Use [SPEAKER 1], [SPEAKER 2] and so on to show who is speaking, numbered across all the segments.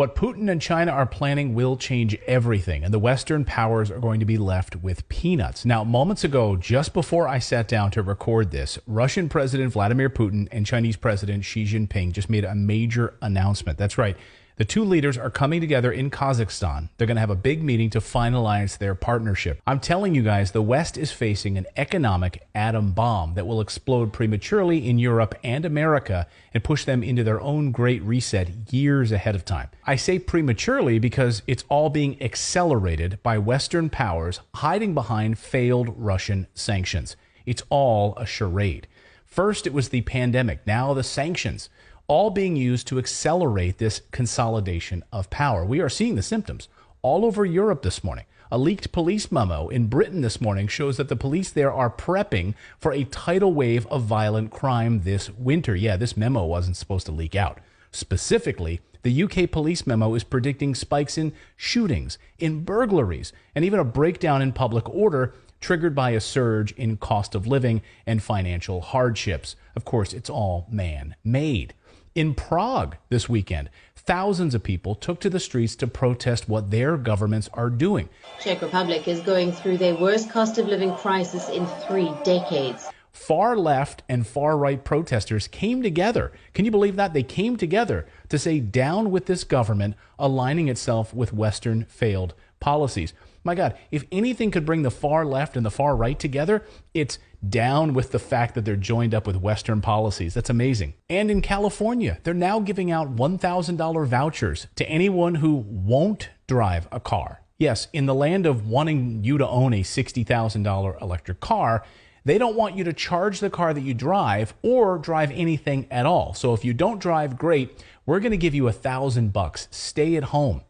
[SPEAKER 1] What Putin and China are planning will change everything, and the Western powers are going to be left with peanuts. Now, moments ago, just before I sat down to record this, Russian President Vladimir Putin and Chinese President Xi Jinping just made a major announcement. That's right. The two leaders are coming together in Kazakhstan. They're going to have a big meeting to finalize their partnership. I'm telling you guys, the West is facing an economic atom bomb that will explode prematurely in Europe and America and push them into their own great reset years ahead of time. I say prematurely because it's all being accelerated by Western powers hiding behind failed Russian sanctions. It's all a charade. First, it was the pandemic. Now the sanctions, all being used to accelerate this consolidation of power. We are seeing the symptoms all over Europe this morning. A leaked police memo in Britain this morning shows that the police there are prepping for a tidal wave of violent crime this winter. Yeah, this memo wasn't supposed to leak out. Specifically, the UK police memo is predicting spikes in shootings, in burglaries, and even a breakdown in public order triggered by a surge in cost of living and financial hardships. Of course, it's all man-made. In Prague this weekend, thousands of people took to the streets to protest what their governments are doing.
[SPEAKER 2] Czech Republic is going through their worst cost of living crisis in 3 decades.
[SPEAKER 1] Far left and far right protesters came together. Can you believe that? They came together to say down with this government aligning itself with Western failed policies. My God, if anything could bring the far left and the far right together, it's down with the fact that they're joined up with Western policies. That's amazing. And in California, they're now giving out $1,000 vouchers to anyone who won't drive a car. Yes, in the land of wanting you to own a $60,000 electric car, they don't want you to charge the car that you drive or drive anything at all. So if you don't drive, great. We're going to give you $1,000. Stay at home.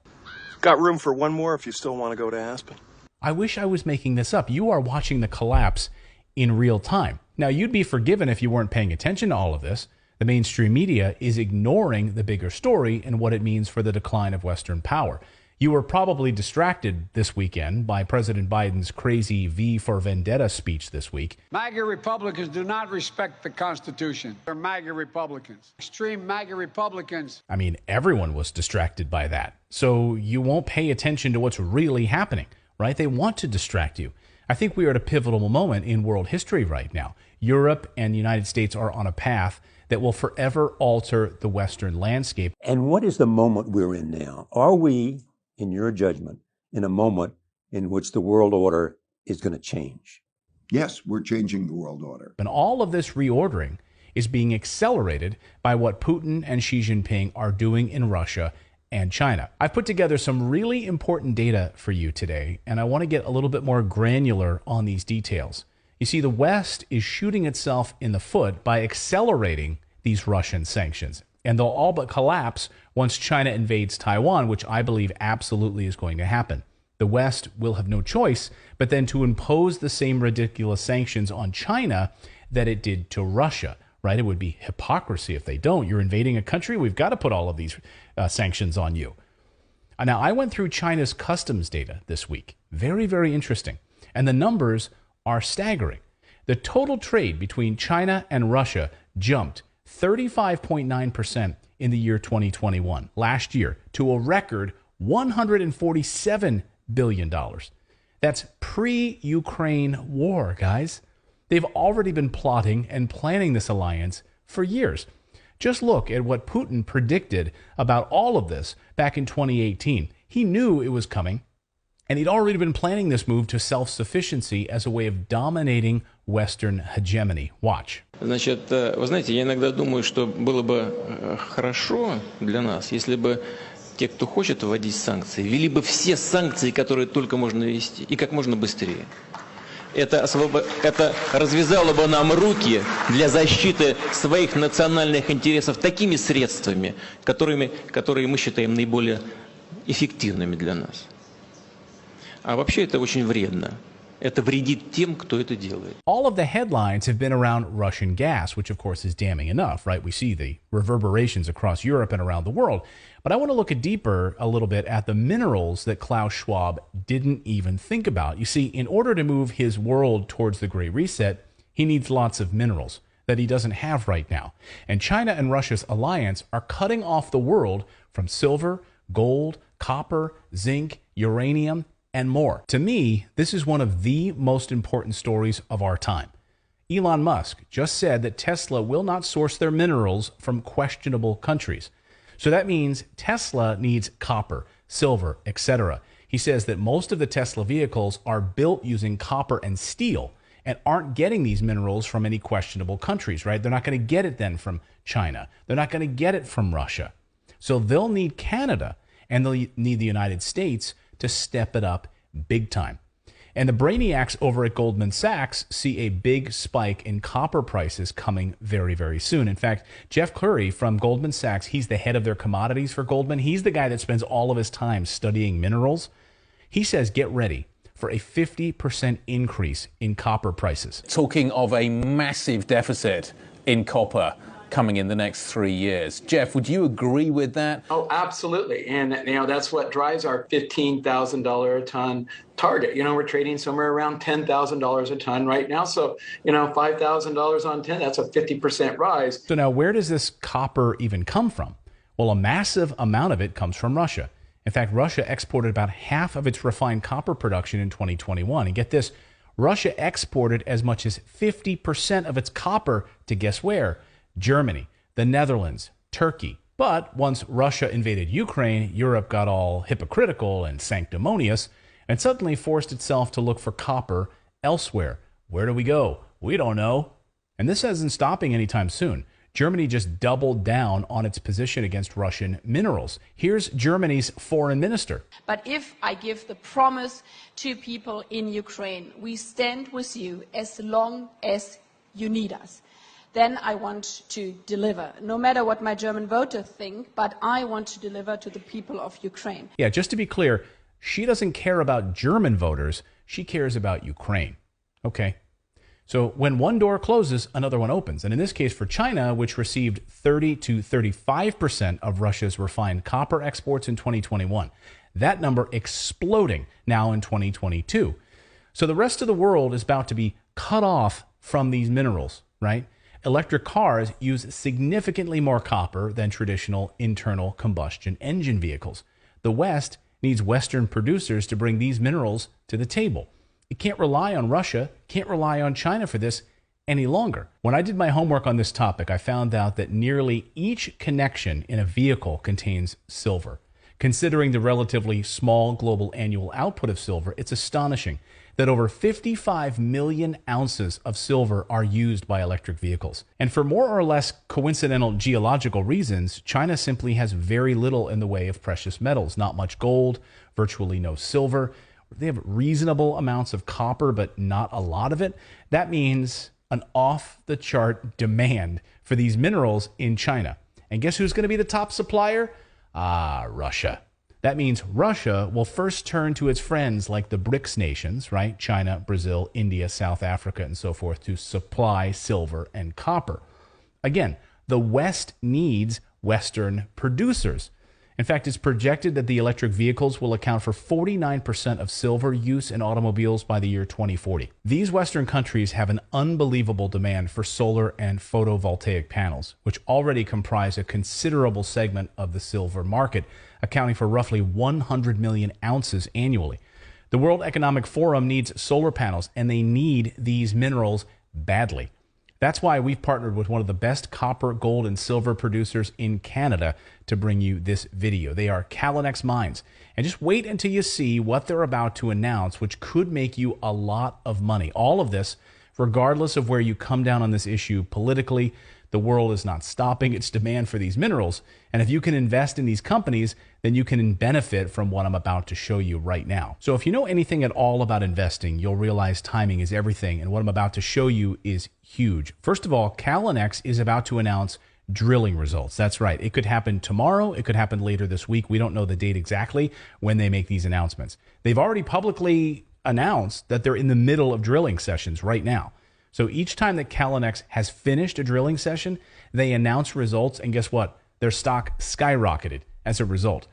[SPEAKER 3] Got room for one more if you still want to go to Aspen.
[SPEAKER 1] I wish I was making this up. You are watching the collapse in real time. Now, you'd be forgiven if you weren't paying attention to all of this. The mainstream media is ignoring the bigger story and what it means for the decline of Western power. You were probably distracted this weekend by President Biden's crazy V for Vendetta speech this week.
[SPEAKER 4] MAGA Republicans do not respect the Constitution. They're MAGA Republicans. Extreme MAGA Republicans.
[SPEAKER 1] I mean, everyone was distracted by that. So you won't pay attention to what's really happening, right? They want to distract you. I think we are at a pivotal moment in world history right now. Europe and the United States are on a path that will forever alter the Western landscape.
[SPEAKER 5] And what is the moment we're in now? Are we, in your judgment, in a moment in which the world order is going to change?
[SPEAKER 6] Yes, we're changing the world order.
[SPEAKER 1] And all of this reordering is being accelerated by what Putin and Xi Jinping are doing in Russia and China. I've put together some really important data for you today, and I want to get a little bit more granular on these details. You see, the West is shooting itself in the foot by accelerating these Russian sanctions. And they'll all but collapse once China invades Taiwan, which I believe absolutely is going to happen. The West will have no choice but then to impose the same ridiculous sanctions on China that it did to Russia, right? It would be hypocrisy if they don't. You're invading a country, we've got to put all of these sanctions on you. Now, I went through China's customs data this week. Very, very interesting. And the numbers are staggering. The total trade between China and Russia jumped 35.9% in the year 2021, last year, to a record $147 billion. That's pre-Ukraine war, guys. They've already been plotting and planning this alliance for years. Just look at what Putin predicted about all of this back in 2018. He knew it was coming, and he'd already been planning this move to self-sufficiency as a way of dominating Western hegemony. Watch.
[SPEAKER 7] Значит, вы знаете, я иногда думаю, что было бы хорошо для нас, если бы те, кто хочет вводить санкции, ввели бы все санкции, которые только можно ввести, и как можно быстрее. Это развязало бы нам руки для защиты своих национальных интересов такими средствами, которые мы считаем наиболее эффективными для нас. А вообще это очень вредно. Это вредит тем, кто это делает.
[SPEAKER 1] All of the headlines have been around Russian gas, which of course is damning enough, right? We see the reverberations across Europe and around the world. But I want to look deeper a little bit at the minerals that Klaus Schwab didn't even think about. You see, in order to move his world towards the Great Reset, he needs lots of minerals that he doesn't have right now. And China and Russia's alliance are cutting off the world from silver, gold, copper, zinc, uranium, and more. To me, this is one of the most important stories of our time. Elon Musk just said that Tesla will not source their minerals from questionable countries. So that means Tesla needs copper, silver, etc. He says that most of the Tesla vehicles are built using copper and steel and aren't getting these minerals from any questionable countries, right? They're not going to get it then from China. They're not going to get it from Russia. So they'll need Canada and they'll need the United States to step it up big time. And the brainiacs over at Goldman Sachs see a big spike in copper prices coming very, very soon. In fact, Jeff Curry from Goldman Sachs, he's the head of their commodities for Goldman. He's the guy that spends all of his time studying minerals. He says, get ready for a 50% increase in copper prices.
[SPEAKER 8] Talking of a massive deficit in copper coming in the next 3 years. Jeff, would you agree with that?
[SPEAKER 9] Oh, absolutely. And, that's what drives our $15,000 a ton target. We're trading somewhere around $10,000 a ton right now. So, $5,000 on 10, that's a 50% rise.
[SPEAKER 1] So now where does this copper even come from? Well, a massive amount of it comes from Russia. In fact, Russia exported about half of its refined copper production in 2021. And get this, Russia exported as much as 50% of its copper to guess where? Germany, the Netherlands, Turkey. But once Russia invaded Ukraine, Europe got all hypocritical and sanctimonious and suddenly forced itself to look for copper elsewhere. Where do we go? We don't know. And this isn't stopping anytime soon. Germany just doubled down on its position against Russian minerals. Here's Germany's foreign minister.
[SPEAKER 10] But if I give the promise to people in Ukraine, we stand with you as long as you need us, then I want to deliver, no matter what my German voters think, but I want to deliver to the people of Ukraine.
[SPEAKER 1] Yeah, just to be clear, she doesn't care about German voters. She cares about Ukraine. Okay. So when one door closes, another one opens. And in this case for China, which received 30 to 35% of Russia's refined copper exports in 2021, that number exploding now in 2022. So the rest of the world is about to be cut off from these minerals, right? Electric cars use significantly more copper than traditional internal combustion engine vehicles. The West needs Western producers to bring these minerals to the table. It can't rely on Russia, can't rely on China for this any longer. When I did my homework on this topic, I found out that nearly each connection in a vehicle contains silver. Considering the relatively small global annual output of silver, it's astonishing that over 55 million ounces of silver are used by electric vehicles. And for more or less coincidental geological reasons, China simply has very little in the way of precious metals. Not much gold, virtually no silver. They have reasonable amounts of copper, but not a lot of it. That means an off-the-chart demand for these minerals in China. And guess who's going to be the top supplier? Russia. That means Russia will first turn to its friends like the BRICS nations, right? China, Brazil, India, South Africa, and so forth to supply silver and copper. Again, the West needs Western producers. In fact, it's projected that the electric vehicles will account for 49% of silver use in automobiles by the year 2040. These Western countries have an unbelievable demand for solar and photovoltaic panels, which already comprise a considerable segment of the silver market, accounting for roughly 100 million ounces annually. The World Economic Forum needs solar panels, and they need these minerals badly. That's why we've partnered with one of the best copper, gold, and silver producers in Canada to bring you this video. They are Callinex Mines. And just wait until you see what they're about to announce, which could make you a lot of money. All of this, regardless of where you come down on this issue politically, the world is not stopping its demand for these minerals. And if you can invest in these companies, then you can benefit from what I'm about to show you right now. So if you know anything at all about investing, you'll realize timing is everything. And what I'm about to show you is huge. First of all, Callinex is about to announce drilling results. That's right. It could happen tomorrow. It could happen later this week. We don't know the date exactly when they make these announcements. They've already publicly announced that they're in the middle of drilling sessions right now. So each time that Callinex has finished a drilling session, they announce results, and guess what? Their stock skyrocketed as a result.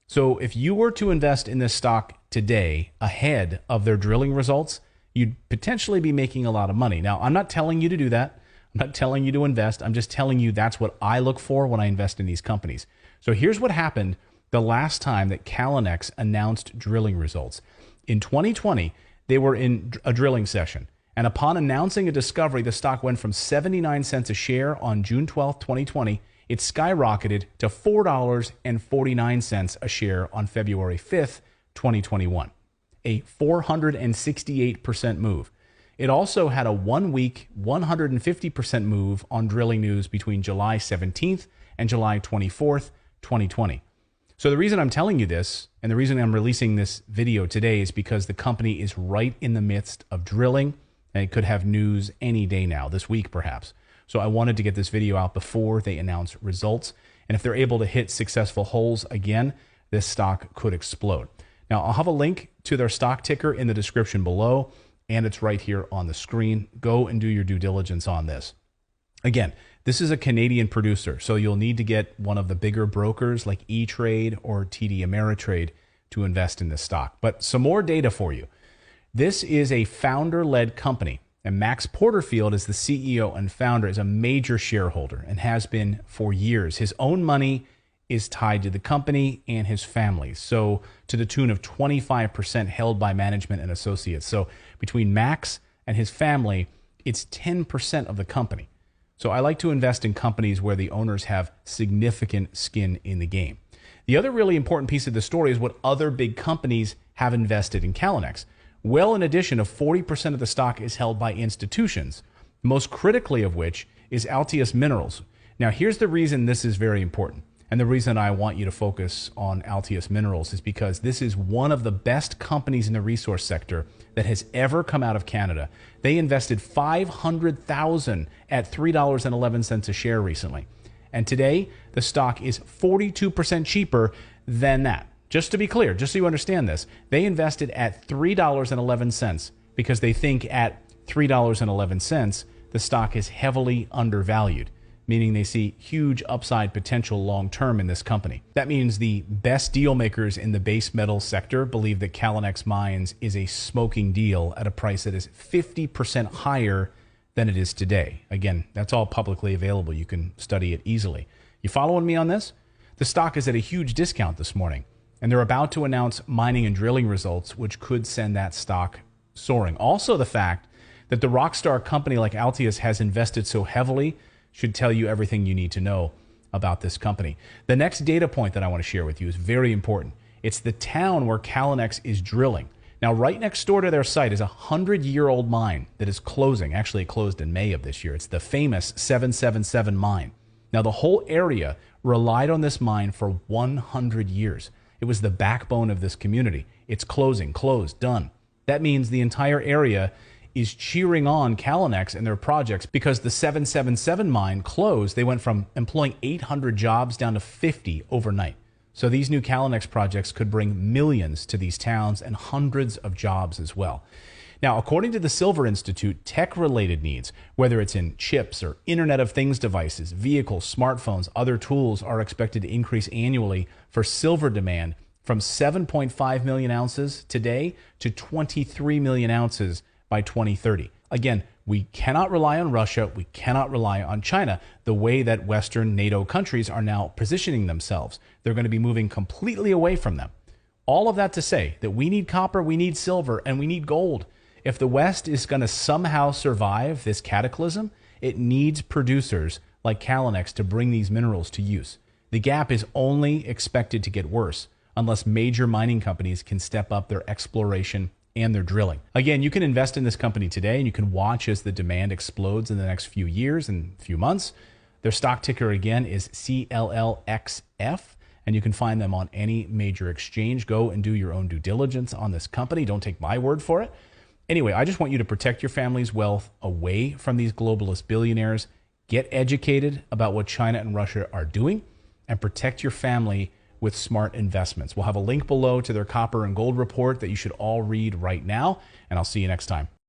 [SPEAKER 1] So if you were to invest in this stock today ahead of their drilling results, you'd potentially be making a lot of money. Now, I'm not telling you to do that. I'm not telling you to invest. I'm just telling you that's what I look for when I invest in these companies. So here's what happened the last time that Calinex announced drilling results. In 2020, they were in a drilling session, and upon announcing a discovery, the stock went from 79 cents a share on June 12, 2020. It skyrocketed to $4.49 a share on February 5th, 2021, a 468% move. It also had a 1 week, 150% move on drilling news between July 17th and July 24th, 2020. So the reason I'm telling you this, and the reason I'm releasing this video today, is because the company is right in the midst of drilling, and it could have news any day now, this week perhaps. So I wanted to get this video out before they announce results. And if they're able to hit successful holes again, this stock could explode. Now, I'll have a link to their stock ticker in the description below, and it's right here on the screen. Go and do your due diligence on this. Again, this is a Canadian producer, so you'll need to get one of the bigger brokers like E-Trade or TD Ameritrade to invest in this stock. But some more data for you. This is a founder-led company, and Max Porterfield is the CEO and founder, is a major shareholder and has been for years. His own money is tied to the company and his family, so to the tune of 25% held by management and associates. So between Max and his family, it's 10% of the company. So I like to invest in companies where the owners have significant skin in the game. The other really important piece of the story is what other big companies have invested in Calinex. Well, in addition, of 40% of the stock is held by institutions, most critically of which is Altius Minerals. Now, here's the reason this is very important. And the reason I want you to focus on Altius Minerals is because this is one of the best companies in the resource sector that has ever come out of Canada. They invested $500,000 at $3.11 a share recently. And today, the stock is 42% cheaper than that. Just to be clear, just so you understand this, they invested at $3.11 because they think at $3.11, the stock is heavily undervalued, meaning they see huge upside potential long-term in this company. That means the best deal makers in the base metal sector believe that Calinex Mines is a smoking deal at a price that is 50% higher than it is today. Again, that's all publicly available. You can study it easily. You following me on this? The stock is at a huge discount this morning, and they're about to announce mining and drilling results, which could send that stock soaring. Also, the fact that the rockstar company like Altius has invested so heavily should tell you everything you need to know about this company. The next data point that I want to share with you is very important. It's the town where Calinex is drilling. Now, right next door to their site is a 100-year-old mine that is closing. Actually, it closed in May of this year. It's the famous 777 mine. Now, the whole area relied on this mine for 100 years. It was the backbone of this community. It's closing, closed, done. That means the entire area is cheering on Calinex and their projects because the 777 mine closed. They went from employing 800 jobs down to 50 overnight. So these new Calinex projects could bring millions to these towns and hundreds of jobs as well. Now, according to the Silver Institute, tech-related needs, whether it's in chips or Internet of Things devices, vehicles, smartphones, other tools, are expected to increase annually for silver demand from 7.5 million ounces today to 23 million ounces by 2030. Again, we cannot rely on Russia. We cannot rely on China the way that Western NATO countries are now positioning themselves. They're going to be moving completely away from them. All of that to say that we need copper, we need silver, and we need gold. If the West is going to somehow survive this cataclysm, it needs producers like Calinex to bring these minerals to use. The gap is only expected to get worse unless major mining companies can step up their exploration and their drilling. Again, you can invest in this company today and you can watch as the demand explodes in the next few years and few months. Their stock ticker again is CLLXF, and you can find them on any major exchange. Go and do your own due diligence on this company. Don't take my word for it. Anyway, I just want you to protect your family's wealth away from these globalist billionaires. Get educated about what China and Russia are doing and protect your family with smart investments. We'll have a link below to their copper and gold report that you should all read right now, and I'll see you next time.